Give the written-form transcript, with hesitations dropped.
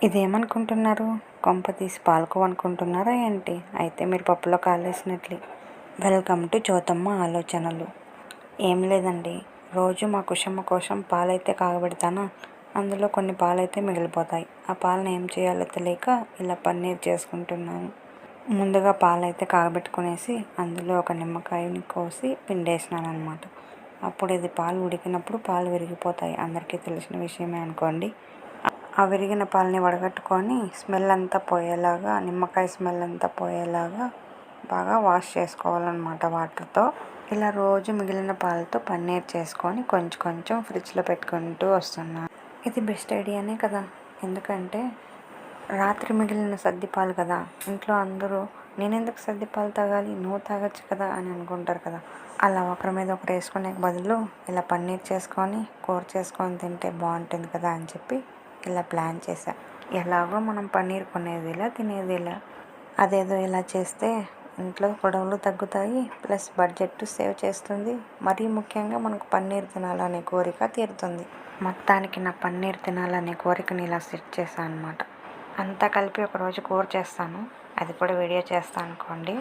ఇదేమనుకుంటున్నారు? కొంప తీసి పాలకోవ అనుకుంటున్నారా ఏంటి? అయితే మీరు పప్పులో కాలేసినట్లే. వెల్కమ్ టు జ్యోతమ్మ ఆలోచనలు. ఏం లేదండి, రోజు మా కుషమ్మ కోసం పాలైతే కాగబెడతానా, అందులో కొన్ని పాలైతే మిగిలిపోతాయి. ఆ పాలను ఏం చేయాలో తెలియక ఇలా పన్నీర్ చేసుకుంటున్నాను. ముందుగా పాలైతే కాగబెట్టుకునేసి అందులో ఒక నిమ్మకాయని కోసి పిండేసినాను అనమాట. అప్పుడు ఇది పాలు ఉడికినప్పుడు పాలు విరిగిపోతాయి, అందరికీ తెలిసిన విషయమే అనుకోండి. ఆ విరిగిన పాలని వడగట్టుకొని స్మెల్ అంతా పోయేలాగా, నిమ్మకాయ స్మెల్ అంతా పోయేలాగా బాగా వాష్ చేసుకోవాలన్నమాట వాటర్తో. ఇలా రోజు మిగిలిన పాలతో పన్నీర్ చేసుకొని కొంచెం కొంచెం ఫ్రిడ్జ్లో పెట్టుకుంటూ వస్తున్నాను. ఇది బెస్ట్ ఐడియానే కదా, ఎందుకంటే రాత్రి మిగిలిన సద్దిపాలు కదా, ఇంట్లో అందరూ నేనెందుకు సద్దిపాలు తాగాలి, నువ్వు తాగొచ్చు కదా అని అనుకుంటారు కదా. అలా ఒకరి మీద ఒకరు వేసుకునే బదులు ఇలా పన్నీర్ చేసుకొని కూర చేసుకొని తింటే బాగుంటుంది కదా అని చెప్పి ఇలా ప్లాన్ చేశా. ఎలాగో మనం పన్నీర్ కొనేదిలా తినేదిలా, అదేదో ఇలా చేస్తే ఇంట్లో గొడవలు తగ్గుతాయి, ప్లస్ బడ్జెట్ సేవ్ చేస్తుంది. మరీ ముఖ్యంగా మనకు పన్నీర్ తినాలనే కోరిక తీరుతుంది. మొత్తానికి నా పన్నీర్ తినాలనే కోరికని ఇలా సెట్ చేశాను అనమాట. అంతా కలిపి ఒకరోజు కూర చేస్తాను, అది కూడా వీడియో చేస్తాను అనుకోండి.